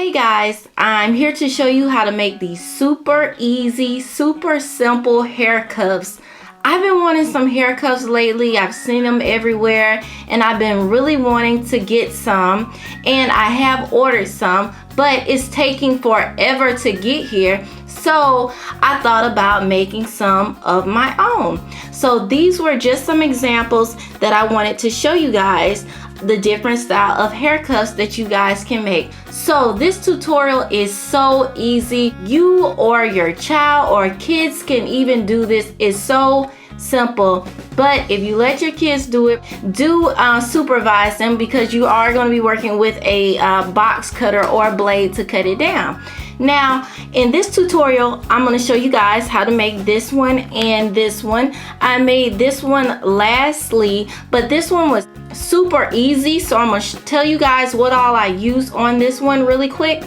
Hey guys, I'm here to show you how to make these super easy, super simple hair cuffs. I've been wanting some hair cuffs lately. I've seen them everywhere and I've been really wanting to get some, and I have ordered some, but it's taking forever to get here. So I thought about making some of my own. So these were just some examples that I wanted to show you guys the different style of hair cuffs that you guys can make. So this tutorial is so easy. You or your child or kids can even do this. It's so simple, but if you let your kids do it, do supervise them, because you are going to be working with a box cutter or blade to cut it down. Now in this tutorial I'm going to show you guys how to make this one and this one. I made this one lastly, but this one was super easy, so I'm going to tell you guys what all I used on this one really quick.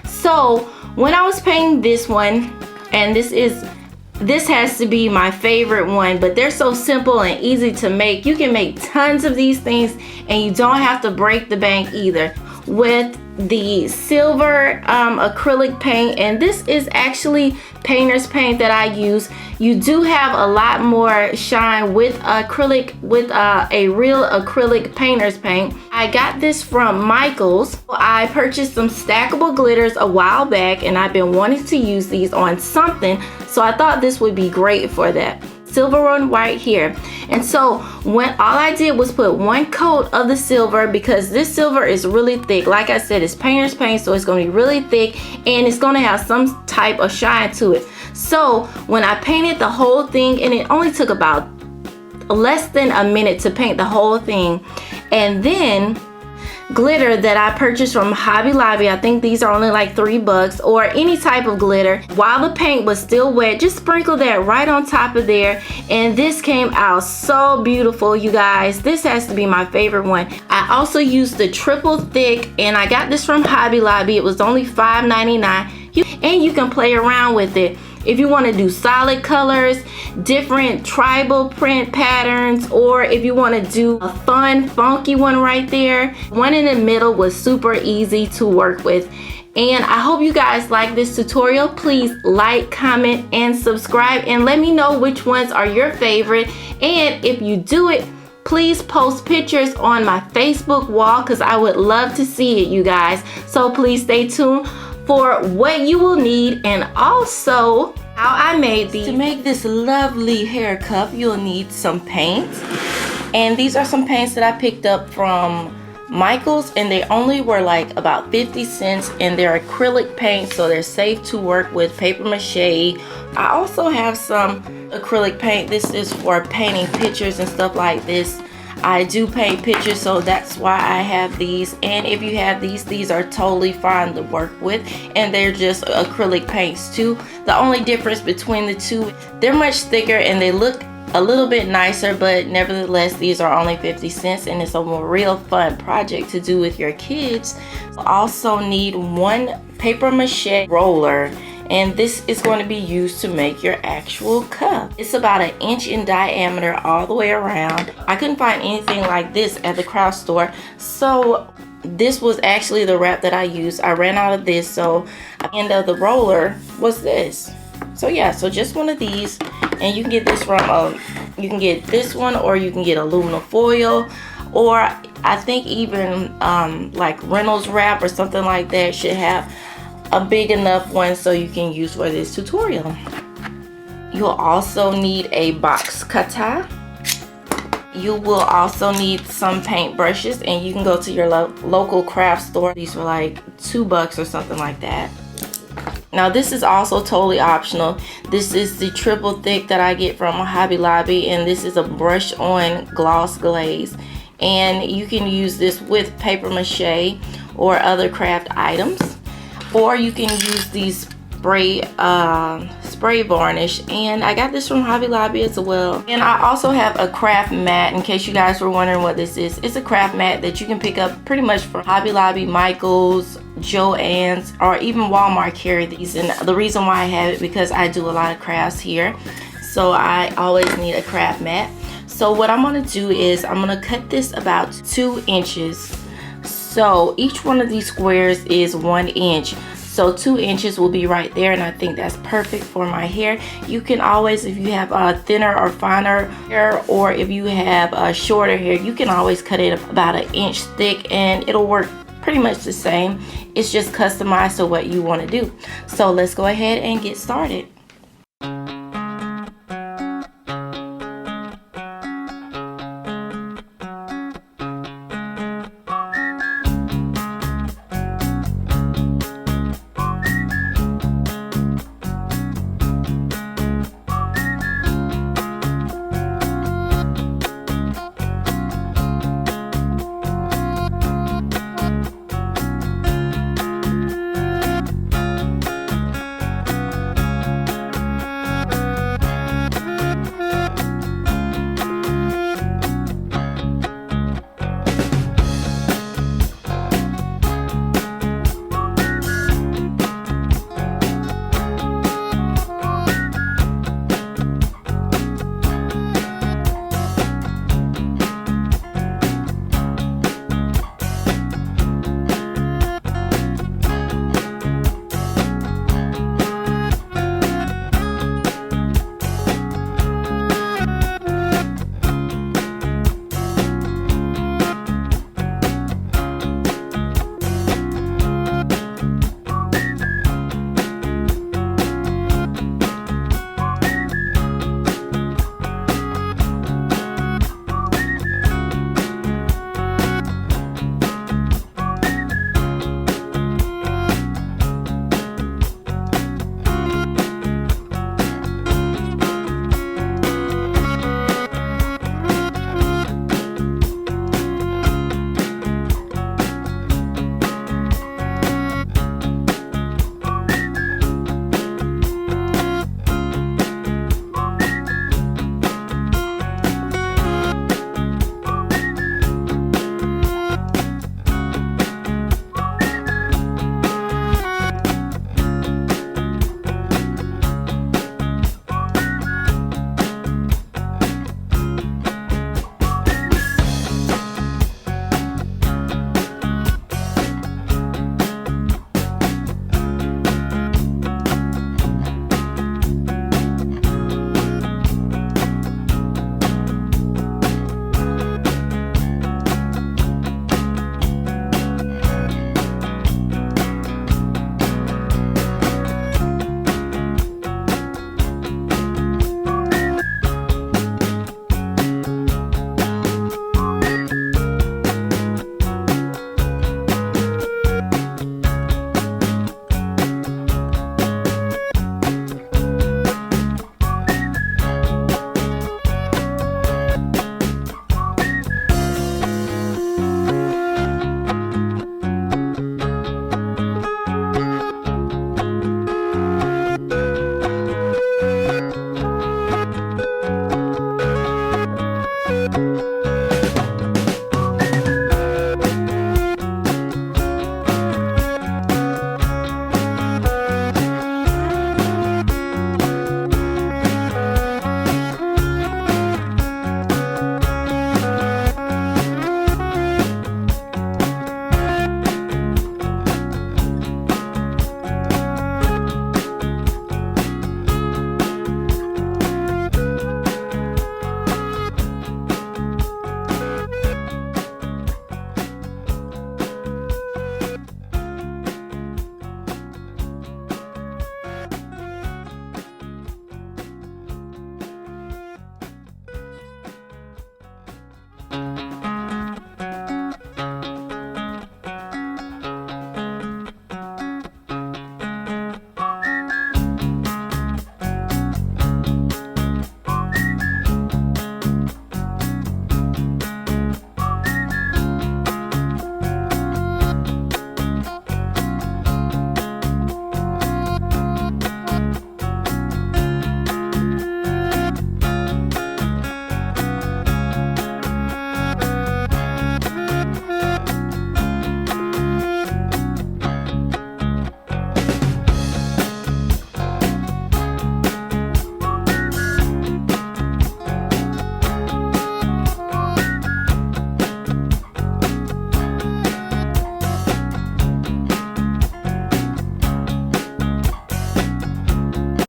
So when I was painting this one, and this has to be my favorite one, but they're so simple and easy to make. You can make tons of these things and you don't have to break the bank either. With the silver acrylic paint, and this is actually painter's paint that I use. You do have a lot more shine with acrylic, with a real acrylic painter's paint. I got this from Michael's. I purchased some stackable glitters a while back and I've been wanting to use these on something, so I thought this would be great for that. Silver and white here. And so when all I did was put one coat of the silver, because this silver is really thick. Like I said, it's painter's paint, so it's going to be really thick and it's going to have some type of shine to it. So when I painted the whole thing, and it only took about less than a minute to paint the whole thing, and then glitter that I purchased from Hobby Lobby. I think these are only like $3, or any type of glitter. While the paint was still wet, just sprinkle that right on top of there, and this came out so beautiful, you guys. This has to be my favorite one. I also used the triple thick, and I got this from Hobby Lobby. It was only $5.99, and you can play around with it. If you want to do solid colors, different tribal print patterns, or if you want to do a fun, funky one right there. One in the middle was super easy to work with. And I hope you guys like this tutorial. Please like, comment, and subscribe, and let me know which ones are your favorite. And if you do it, please post pictures on my Facebook wall, because I would love to see it, you guys. So please stay tuned for what you will need, and also how I made these. To make this lovely hair cuff, you'll need some paint, and these are some paints that I picked up from Michael's, and they only were like about 50 cents, and they're acrylic paint, so they're safe to work with. Paper mache. I also have some acrylic paint. This is for painting pictures and stuff like this. I do paint pictures, so that's why I have these. And if you have these are totally fine to work with, and they're just acrylic paints too. The only difference between the two, they're much thicker and they look a little bit nicer, but nevertheless these are only 50 cents, and it's a real fun project to do with your kids. You also need one paper mache roller, and this is going to be used to make your actual cup. It's about 1 inch in diameter all the way around. I couldn't find anything like this at the craft store, so this was actually the wrap that I used. I ran out of this, so the end of the roller was this. So yeah, so just one of these, and you can get this from you can get this one, or you can get aluminum foil, or I think even like Reynolds wrap or something like that should have a big enough one so you can use for this tutorial. You'll also need a box cutter. You will also need some paint brushes, and you can go to your local craft store. These were like $2 or something like that. Now this is also totally optional. This is the triple thick that I get from Hobby Lobby, and this is a brush on gloss glaze, and you can use this with paper mache or other craft items. Or you can use these spray varnish, and I got this from Hobby Lobby as well. And I also have a craft mat, in case you guys were wondering what this is. It's a craft mat that you can pick up pretty much from Hobby Lobby, Michael's, Joann's, or even Walmart carry these. And the reason why I have it, because I do a lot of crafts here, so I always need a craft mat. So what I'm going to do is I'm going to cut this about 2 inches. So each one of these squares is 1 inch. So 2 inches will be right there, and I think that's perfect for my hair. You can always, if you have thinner or finer hair, or if you have shorter hair, you can always cut it about 1 inch thick and it'll work pretty much the same. It's just customized to what you want to do. So let's go ahead and get started.